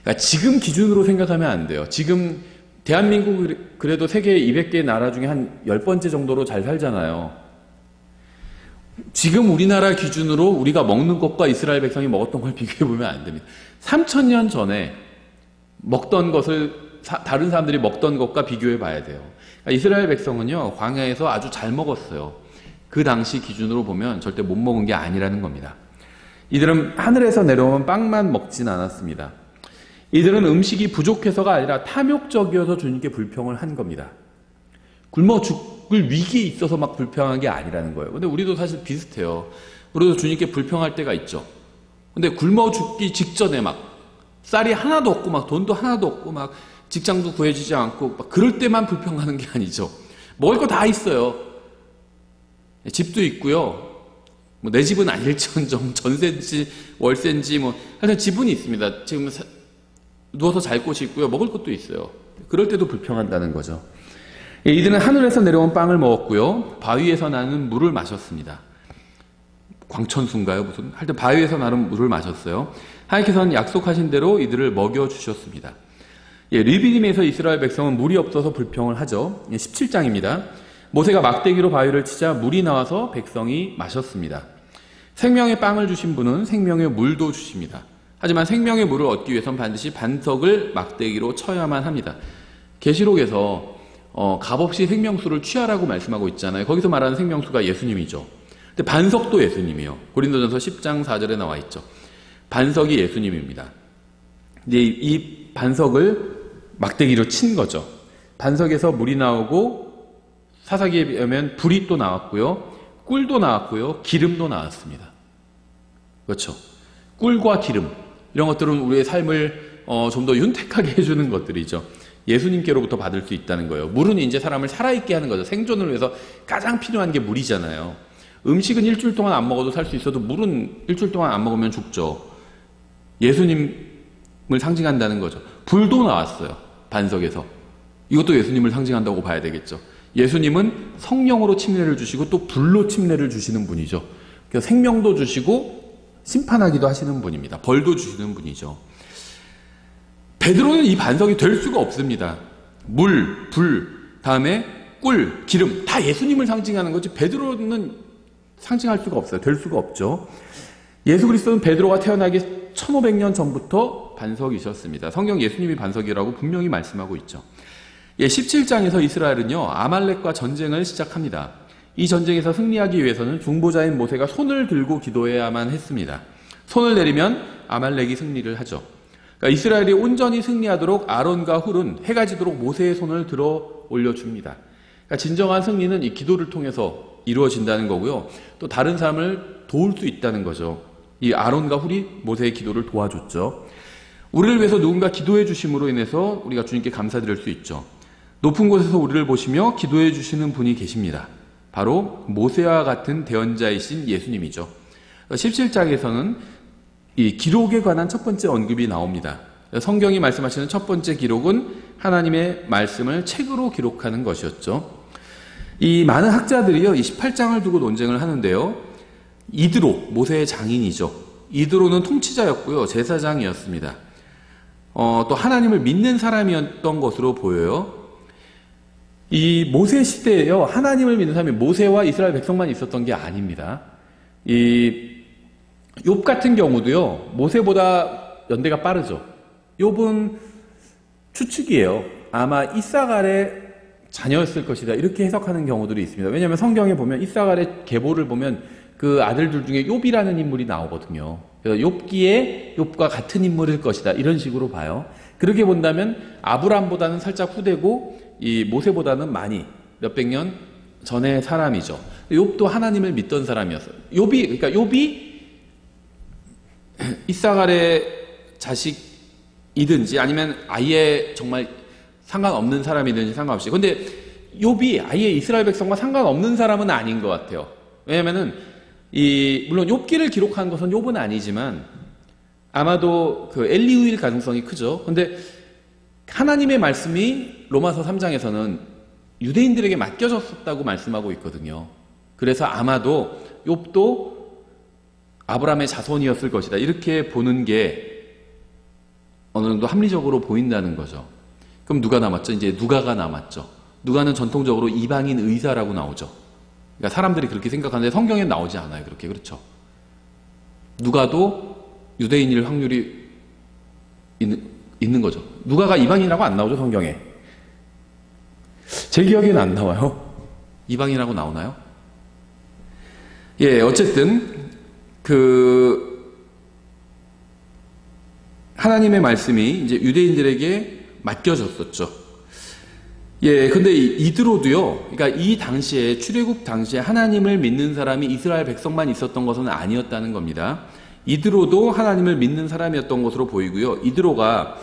그러니까 지금 기준으로 생각하면 안 돼요. 지금 대한민국 그래도 세계 200개 나라 중에 한 10번째 정도로 잘 살잖아요. 지금 우리나라 기준으로 우리가 먹는 것과 이스라엘 백성이 먹었던 걸 비교해보면 안 됩니다. 3000년 전에 먹던 것을 다른 사람들이 먹던 것과 비교해 봐야 돼요. 그러니까 이스라엘 백성은요, 광야에서 아주 잘 먹었어요. 그 당시 기준으로 보면 절대 못 먹은 게 아니라는 겁니다. 이들은 하늘에서 내려오는 빵만 먹진 않았습니다. 이들은 음식이 부족해서가 아니라 탐욕적이어서 주님께 불평을 한 겁니다. 굶어 죽을 위기에 있어서 막 불평한 게 아니라는 거예요. 근데 우리도 사실 비슷해요. 우리도 주님께 불평할 때가 있죠. 근데 굶어 죽기 직전에 막 쌀이 하나도 없고 막 돈도 하나도 없고 막 직장도 구해지지 않고 막 그럴 때만 불평하는 게 아니죠. 먹을 거 다 있어요. 집도 있고요. 뭐 내 집은 아닐지언정 전세인지 월세인지 뭐 하여튼 지분이 있습니다. 지금 누워서 잘 곳이 있고요. 먹을 것도 있어요. 그럴 때도 불평한다는 거죠. 이들은 하늘에서 내려온 빵을 먹었고요. 바위에서 나는 물을 마셨습니다. 광천수인가요? 무슨? 하여튼 바위에서 나는 물을 마셨어요. 하나님께서는 약속하신 대로 이들을 먹여주셨습니다. 리비딤에서 이스라엘 백성은 물이 없어서 불평을 하죠. 17장입니다. 모세가 막대기로 바위를 치자 물이 나와서 백성이 마셨습니다. 생명의 빵을 주신 분은 생명의 물도 주십니다. 하지만 생명의 물을 얻기 위해서는 반드시 반석을 막대기로 쳐야만 합니다. 계시록에서 값없이 생명수를 취하라고 말씀하고 있잖아요. 거기서 말하는 생명수가 예수님이죠. 근데 반석도 예수님이에요. 고린도전서 10장 4절에 나와 있죠. 반석이 예수님입니다. 근데 이 반석을 막대기로 친 거죠. 반석에서 물이 나오고 사사기에 의하면 불이 또 나왔고요. 꿀도 나왔고요. 기름도 나왔습니다. 그렇죠. 꿀과 기름 이런 것들은 우리의 삶을 좀 더 윤택하게 해주는 것들이죠. 예수님께로부터 받을 수 있다는 거예요. 물은 이제 사람을 살아있게 하는 거죠. 생존을 위해서 가장 필요한 게 물이잖아요. 음식은 일주일 동안 안 먹어도 살 수 있어도 물은 일주일 동안 안 먹으면 죽죠. 예수님을 상징한다는 거죠. 불도 나왔어요. 반석에서. 이것도 예수님을 상징한다고 봐야 되겠죠. 예수님은 성령으로 침례를 주시고 또 불로 침례를 주시는 분이죠. 그래서 생명도 주시고 심판하기도 하시는 분입니다. 벌도 주시는 분이죠. 베드로는 이 반석이 될 수가 없습니다. 물, 불, 다음에 꿀, 기름 다 예수님을 상징하는 거지 베드로는 상징할 수가 없어요. 될 수가 없죠. 예수 그리스도는 베드로가 태어나기 1500년 전부터 반석이셨습니다. 성경 예수님이 반석이라고 분명히 말씀하고 있죠. 17장에서 이스라엘은요, 아말렉과 전쟁을 시작합니다. 이 전쟁에서 승리하기 위해서는 중보자인 모세가 손을 들고 기도해야만 했습니다. 손을 내리면 아말렉이 승리를 하죠. 그러니까 이스라엘이 온전히 승리하도록 아론과 훌은 해가 지도록 모세의 손을 들어 올려줍니다. 그러니까 진정한 승리는 이 기도를 통해서 이루어진다는 거고요. 또 다른 사람을 도울 수 있다는 거죠. 이 아론과 훌이 모세의 기도를 도와줬죠. 우리를 위해서 누군가 기도해 주심으로 인해서 우리가 주님께 감사드릴 수 있죠. 높은 곳에서 우리를 보시며 기도해 주시는 분이 계십니다. 바로 모세와 같은 대언자이신 예수님이죠. 17장에서는 이 기록에 관한 첫 번째 언급이 나옵니다. 성경이 말씀하시는 첫 번째 기록은 하나님의 말씀을 책으로 기록하는 것이었죠. 이 많은 학자들이요, 이 18장을 두고 논쟁을 하는데요. 이드로, 모세의 장인이죠. 이드로는 통치자였고요, 제사장이었습니다. 또 하나님을 믿는 사람이었던 것으로 보여요. 이 모세 시대에요, 하나님을 믿는 사람이 모세와 이스라엘 백성만 있었던 게 아닙니다. 이 욥 같은 경우도요, 모세보다 연대가 빠르죠. 욥은 추측이에요. 아마 이사갈의 자녀였을 것이다, 이렇게 해석하는 경우들이 있습니다. 왜냐하면 성경에 보면 이사갈의 계보를 보면 그 아들들 중에 욥이라는 인물이 나오거든요. 그래서 욥기에 욥과 같은 인물일 것이다. 이런 식으로 봐요. 그렇게 본다면 아브람보다는 살짝 후대고 이 모세보다는 많이 몇백 년 전의 사람이죠. 욥도 하나님을 믿던 사람이었어요. 그러니까 욥이 이사갈의 자식이든지 아니면 아예 정말 상관없는 사람이든지 상관없이. 근데 욥이 아예 이스라엘 백성과 상관없는 사람은 아닌 것 같아요. 왜냐면은 물론 욥기를 기록한 것은 욥은 아니지만 아마도 그 엘리후일 가능성이 크죠. 근데 하나님의 말씀이 로마서 3장에서는 유대인들에게 맡겨졌었다고 말씀하고 있거든요. 그래서 아마도 욥도 아브라함의 자손이었을 것이다. 이렇게 보는 게 어느 정도 합리적으로 보인다는 거죠. 그럼 누가 남았죠? 이제 누가가 남았죠. 누가는 전통적으로 이방인 의사라고 나오죠. 그러니까 사람들이 그렇게 생각하는데 성경에 나오지 않아요. 그렇게. 그렇죠. 누가도 유대인일 확률이 있는 거죠. 누가가 이방인이라고 안 나오죠, 성경에. 제 기억에는 안 나와요. 이방인이라고 나오나요? 예, 어쨌든 하나님의 말씀이 이제 유대인들에게 맡겨졌었죠. 예, 근데 이드로도요, 그러니까 이 당시에, 출애굽 당시에 하나님을 믿는 사람이 이스라엘 백성만 있었던 것은 아니었다는 겁니다. 이드로도 하나님을 믿는 사람이었던 것으로 보이고요. 이드로가,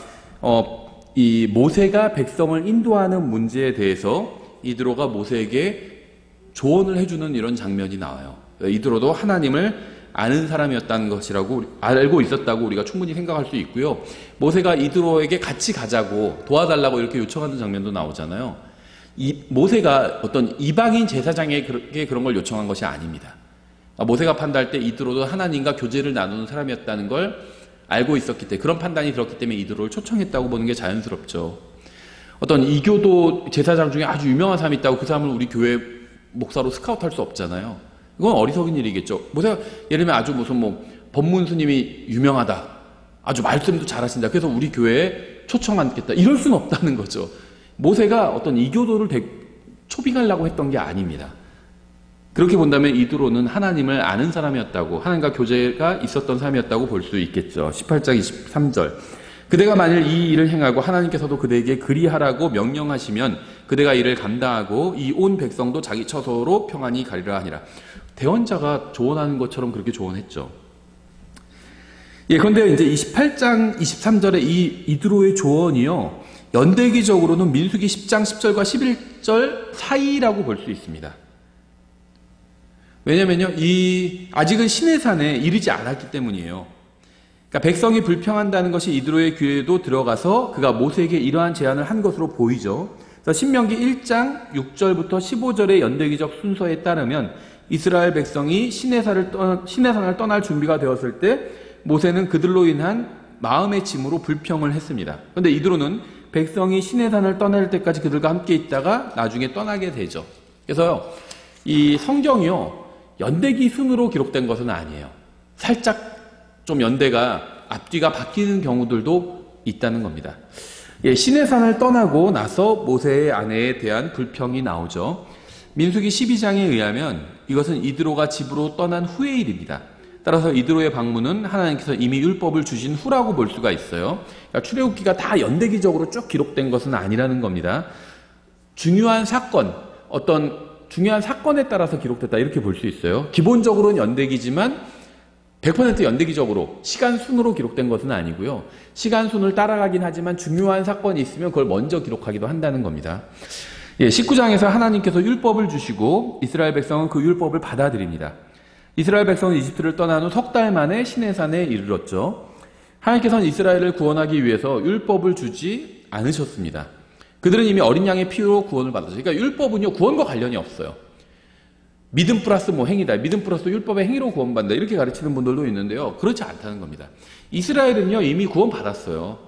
이 모세가 백성을 인도하는 문제에 대해서 이드로가 모세에게 조언을 해주는 이런 장면이 나와요. 이드로도 하나님을 아는 사람이었다는 것이라고, 알고 있었다고 우리가 충분히 생각할 수 있고요. 모세가 이드로에게 같이 가자고 도와달라고 이렇게 요청하는 장면도 나오잖아요. 모세가 어떤 이방인 제사장에게 그런 걸 요청한 것이 아닙니다. 모세가 판단할 때 이드로도 하나님과 교제를 나누는 사람이었다는 걸 알고 있었기 때문에, 그런 판단이 들었기 때문에 이드로를 초청했다고 보는 게 자연스럽죠. 어떤 이교도 제사장 중에 아주 유명한 사람이 있다고 그 사람을 우리 교회 목사로 스카우트할 수 없잖아요. 이건 어리석은 일이겠죠. 모세가 예를 들면 아주 무슨 법문 스님이 유명하다, 아주 말씀도 잘하신다, 그래서 우리 교회에 초청하겠다, 이럴 수는 없다는 거죠. 모세가 어떤 이교도를 초빙하려고 했던 게 아닙니다. 그렇게 본다면 이드로는 하나님을 아는 사람이었다고, 하나님과 교제가 있었던 사람이었다고 볼 수 있겠죠. 18장 23절. 그대가 만일 이 일을 행하고 하나님께서도 그대에게 그리하라고 명령하시면 그대가 이를 감당하고 이 온 백성도 자기 처소로 평안히 가리라 하니라. 대언자가 조언하는 것처럼 그렇게 조언했죠. 예, 그런데 이제 28장 23절에 이 이드로의 조언이요, 연대기적으로는 민수기 10장 10절과 11절 사이라고 볼 수 있습니다. 왜냐면요, 아직은 시내산에 이르지 않았기 때문이에요. 그러니까 백성이 불평한다는 것이 이드로의 귀에도 들어가서 그가 모세에게 이러한 제안을 한 것으로 보이죠. 그래서 신명기 1장 6절부터 15절의 연대기적 순서에 따르면 이스라엘 백성이 시내산을 떠날 준비가 되었을 때 모세는 그들로 인한 마음의 짐으로 불평을 했습니다. 그런데 이드로는 백성이 시내산을 떠날 때까지 그들과 함께 있다가 나중에 떠나게 되죠. 그래서 이 성경이요, 연대기 순으로 기록된 것은 아니에요. 살짝 좀 연대가 앞뒤가 바뀌는 경우들도 있다는 겁니다. 예, 시내산을 떠나고 나서 모세의 아내에 대한 불평이 나오죠. 민수기 12장에 의하면 이것은 이드로가 집으로 떠난 후의 일입니다. 따라서 이드로의 방문은 하나님께서 이미 율법을 주신 후라고 볼 수가 있어요. 그러니까 출애굽기가 다 연대기적으로 쭉 기록된 것은 아니라는 겁니다. 중요한 사건, 어떤 중요한 사건에 따라서 기록됐다, 이렇게 볼 수 있어요. 기본적으로는 연대기지만 100% 연대기적으로 시간 순으로 기록된 것은 아니고요. 시간 순을 따라가긴 하지만 중요한 사건이 있으면 그걸 먼저 기록하기도 한다는 겁니다. 예, 19장에서 하나님께서 율법을 주시고 이스라엘 백성은 그 율법을 받아들입니다. 이스라엘 백성은 이집트를 떠난 후 석 달 만에 시내산에 이르렀죠. 하나님께서는 이스라엘을 구원하기 위해서 율법을 주지 않으셨습니다. 그들은 이미 어린 양의 피로 구원을 받았어요. 그러니까 율법은요, 구원과 관련이 없어요. 믿음 플러스 행위다, 믿음 플러스 율법의 행위로 구원받는다, 이렇게 가르치는 분들도 있는데요, 그렇지 않다는 겁니다. 이스라엘은요, 이미 구원받았어요.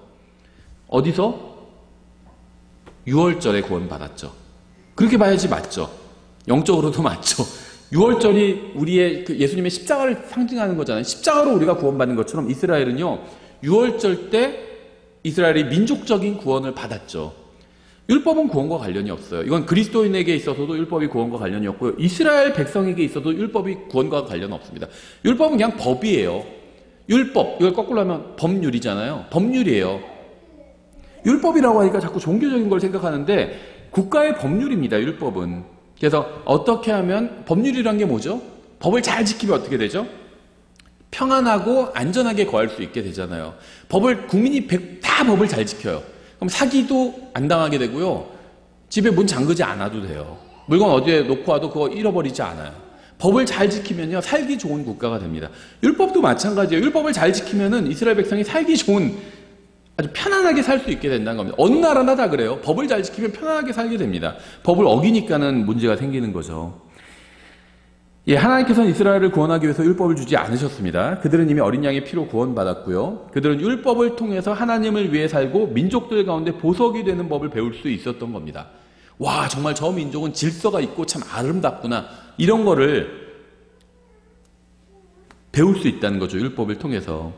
어디서? 6월절에 구원받았죠. 그렇게 봐야지 맞죠. 영적으로도 맞죠. 6월절이 우리의 예수님의 십자가를 상징하는 거잖아요. 십자가로 우리가 구원받는 것처럼 이스라엘은요, 6월절 때 이스라엘이 민족적인 구원을 받았죠. 율법은 구원과 관련이 없어요. 이건 그리스도인에게 있어서도 율법이 구원과 관련이 없고요. 이스라엘 백성에게 있어도 율법이 구원과 관련은 없습니다. 율법은 그냥 법이에요. 율법, 이걸 거꾸로 하면 법률이잖아요. 법률이에요. 율법이라고 하니까 자꾸 종교적인 걸 생각하는데 국가의 법률입니다. 율법은. 그래서 어떻게 하면 법률이란 게 뭐죠? 법을 잘 지키면 어떻게 되죠? 평안하고 안전하게 거할 수 있게 되잖아요. 국민이 다 법을 잘 지켜요. 그럼 사기도 안 당하게 되고요. 집에 문 잠그지 않아도 돼요. 물건 어디에 놓고 와도 그거 잃어버리지 않아요. 법을 잘 지키면요, 살기 좋은 국가가 됩니다. 율법도 마찬가지예요. 율법을 잘 지키면은 이스라엘 백성이 살기 좋은, 아주 편안하게 살 수 있게 된다는 겁니다. 어느 나라나 다 그래요. 법을 잘 지키면 편안하게 살게 됩니다. 법을 어기니까는 문제가 생기는 거죠. 예, 하나님께서는 이스라엘을 구원하기 위해서 율법을 주지 않으셨습니다. 그들은 이미 어린 양의 피로 구원받았고요. 그들은 율법을 통해서 하나님을 위해 살고 민족들 가운데 보석이 되는 법을 배울 수 있었던 겁니다. 와, 정말 저 민족은 질서가 있고 참 아름답구나. 이런 거를 배울 수 있다는 거죠. 율법을 통해서.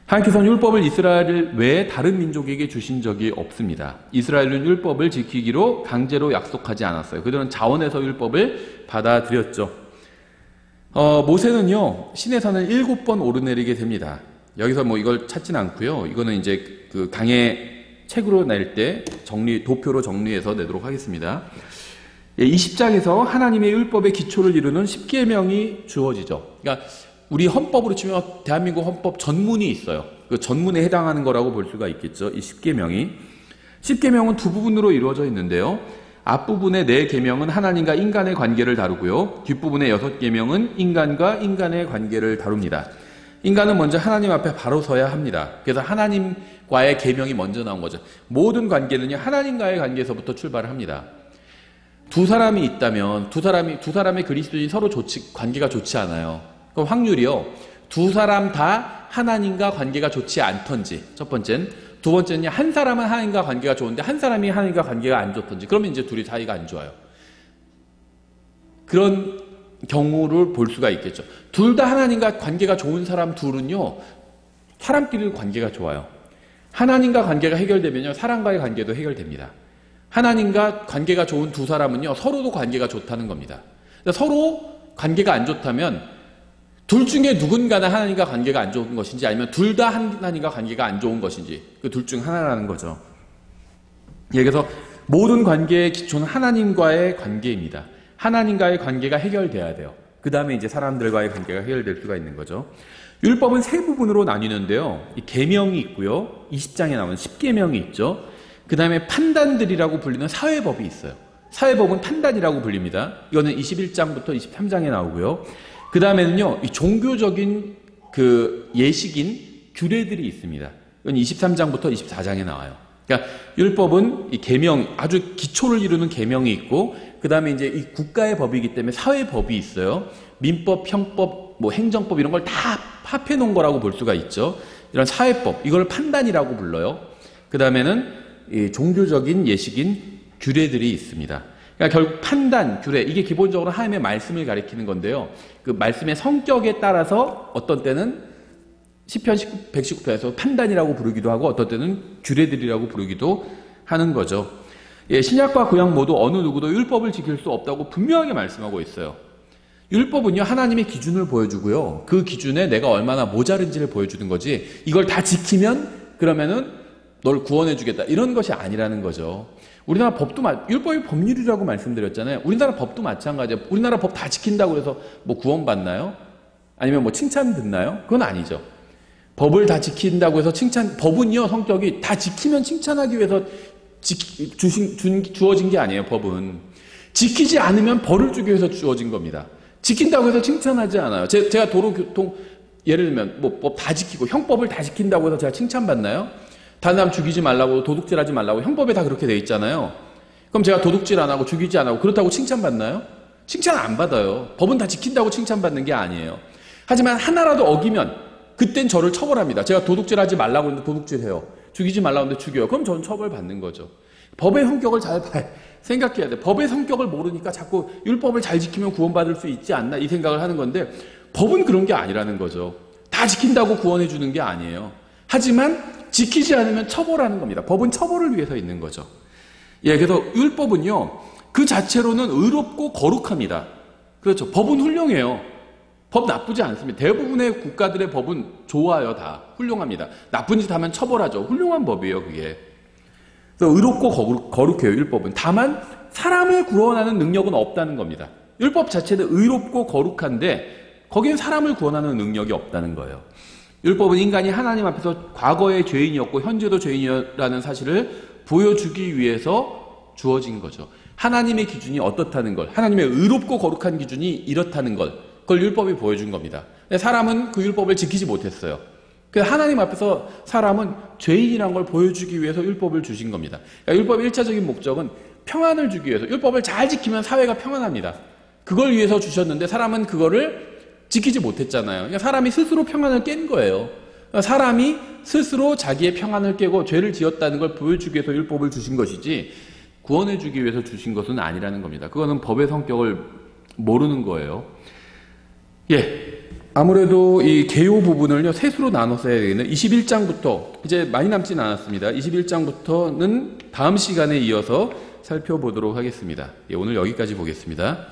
하나님께서는 율법을 이스라엘 외에 다른 민족에게 주신 적이 없습니다. 이스라엘은 율법을 지키기로 강제로 약속하지 않았어요. 그들은 자원해서 율법을 받아들였죠. 모세는요, 시내산을 7번 오르내리게 됩니다. 여기서 뭐 이걸 찾진 않고요. 이거는 이제 그 강의 책으로 낼 때 도표로 정리해서 내도록 하겠습니다. 20장에서 하나님의 율법의 기초를 이루는 10계명이 주어지죠. 그러니까 우리 헌법으로 치면 대한민국 헌법 전문이 있어요. 그 전문에 해당하는 거라고 볼 수가 있겠죠. 이 10계명이. 10계명은 두 부분으로 이루어져 있는데요. 앞부분의 4계명은 하나님과 인간의 관계를 다루고요. 뒷부분의 6계명은 인간과 인간의 관계를 다룹니다. 인간은 먼저 하나님 앞에 바로 서야 합니다. 그래서 하나님과의 계명이 먼저 나온 거죠. 모든 관계는요, 하나님과의 관계에서부터 출발을 합니다. 두 사람이 있다면 두 사람의 그리스도인이 서로 관계가 좋지 않아요. 그럼 확률이요, 두 사람 다 하나님과 관계가 좋지 않던지, 첫 번째는. 두 번째는 한 사람은 하나님과 관계가 좋은데 한 사람이 하나님과 관계가 안 좋던지, 그러면 이제 둘이 사이가 안 좋아요. 그런 경우를 볼 수가 있겠죠. 둘 다 하나님과 관계가 좋은 사람 둘은요, 사람끼리 관계가 좋아요. 하나님과 관계가 해결되면요, 사람과의 관계도 해결됩니다. 하나님과 관계가 좋은 두 사람은요, 서로도 관계가 좋다는 겁니다. 서로 관계가 안 좋다면 둘 중에 누군가는 하나님과 관계가 안 좋은 것인지, 아니면 둘 다 하나님과 관계가 안 좋은 것인지, 그 둘 중 하나라는 거죠. 예, 그래서 모든 관계의 기초는 하나님과의 관계입니다. 하나님과의 관계가 해결돼야 돼요. 그 다음에 이제 사람들과의 관계가 해결될 수가 있는 거죠. 율법은 세 부분으로 나뉘는데요. 이 계명이 있고요. 20장에 나오는 10계명이 있죠. 그 다음에 판단들이라고 불리는 사회법이 있어요. 사회법은 판단이라고 불립니다. 이거는 21장부터 23장에 나오고요. 그 다음에는요, 이 종교적인 그 예식인 규례들이 있습니다. 이건 23장부터 24장에 나와요. 그러니까 율법은 이 계명, 아주 기초를 이루는 계명이 있고, 그 다음에 이제 이 국가의 법이기 때문에 사회법이 있어요. 민법, 형법, 뭐 행정법 이런 걸 다 합해 놓은 거라고 볼 수가 있죠. 이런 사회법, 이걸 판단이라고 불러요. 그 다음에는 이 종교적인 예식인 규례들이 있습니다. 그러니까 결국 판단, 규례, 이게 기본적으로 하나님의 말씀을 가리키는 건데요. 그 말씀의 성격에 따라서 어떤 때는 시편 119편에서 판단이라고 부르기도 하고, 어떤 때는 규례들이라고 부르기도 하는 거죠. 예, 신약과 구약 모두 어느 누구도 율법을 지킬 수 없다고 분명하게 말씀하고 있어요. 율법은요, 하나님의 기준을 보여주고요, 그 기준에 내가 얼마나 모자른지를 보여주는 거지, 이걸 다 지키면 그러면은 널 구원해 주겠다, 이런 것이 아니라는 거죠. 우리나라 법도 율법이 법률이라고 말씀드렸잖아요. 우리나라 법도 마찬가지예요. 우리나라 법 다 지킨다고 해서 뭐 구원받나요? 아니면 뭐 칭찬 듣나요? 그건 아니죠. 법을 다 지킨다고 해서 법은요, 성격이 다 지키면 칭찬하기 위해서 주어진 게 아니에요. 법은 지키지 않으면 벌을 주기 위해서 주어진 겁니다. 지킨다고 해서 칭찬하지 않아요. 제가 도로교통 예를 들면 뭐 법 다 지키고 형법을 다 지킨다고 해서 제가 칭찬받나요? 다른 사람 죽이지 말라고, 도둑질하지 말라고 형법에 다 그렇게 돼 있잖아요. 그럼 제가 도둑질 안 하고 죽이지 안 하고 그렇다고 칭찬받나요? 칭찬 안 받아요. 법은 다 지킨다고 칭찬받는 게 아니에요. 하지만 하나라도 어기면 그땐 저를 처벌합니다. 제가 도둑질하지 말라고 했는데 도둑질해요. 죽이지 말라고 했는데 죽여요. 그럼 저는 처벌받는 거죠. 법의 성격을 잘 생각해야 돼. 법의 성격을 모르니까 자꾸 율법을 잘 지키면 구원받을 수 있지 않나, 이 생각을 하는 건데, 법은 그런 게 아니라는 거죠. 다 지킨다고 구원해 주는 게 아니에요. 하지만 지키지 않으면 처벌하는 겁니다. 법은 처벌을 위해서 있는 거죠. 예, 그래서 율법은요, 그 자체로는 의롭고 거룩합니다. 그렇죠. 법은 훌륭해요. 법 나쁘지 않습니다. 대부분의 국가들의 법은 좋아요, 다. 훌륭합니다. 나쁜 짓 하면 처벌하죠. 훌륭한 법이에요, 그게. 그래서 의롭고 거룩해요, 율법은. 다만, 사람을 구원하는 능력은 없다는 겁니다. 율법 자체는 의롭고 거룩한데, 거기엔 사람을 구원하는 능력이 없다는 거예요. 율법은 인간이 하나님 앞에서 과거의 죄인이었고, 현재도 죄인이라는 사실을 보여주기 위해서 주어진 거죠. 하나님의 기준이 어떻다는 걸, 하나님의 의롭고 거룩한 기준이 이렇다는 걸, 그걸 율법이 보여준 겁니다. 사람은 그 율법을 지키지 못했어요. 하나님 앞에서 사람은 죄인이란 걸 보여주기 위해서 율법을 주신 겁니다. 그러니까 율법의 1차적인 목적은 평안을 주기 위해서, 율법을 잘 지키면 사회가 평안합니다. 그걸 위해서 주셨는데 사람은 그거를 지키지 못했잖아요. 그러니까 사람이 스스로 평안을 깬 거예요. 그러니까 사람이 스스로 자기의 평안을 깨고 죄를 지었다는 걸 보여주기 위해서 율법을 주신 것이지, 구원해주기 위해서 주신 것은 아니라는 겁니다. 그거는 법의 성격을 모르는 거예요. 예. 아무래도 이 개요 부분을요, 셋으로 나눠서 해야 되겠네요. 21장부터, 이제 많이 남진 않았습니다. 21장부터는 다음 시간에 이어서 살펴보도록 하겠습니다. 예, 오늘 여기까지 보겠습니다.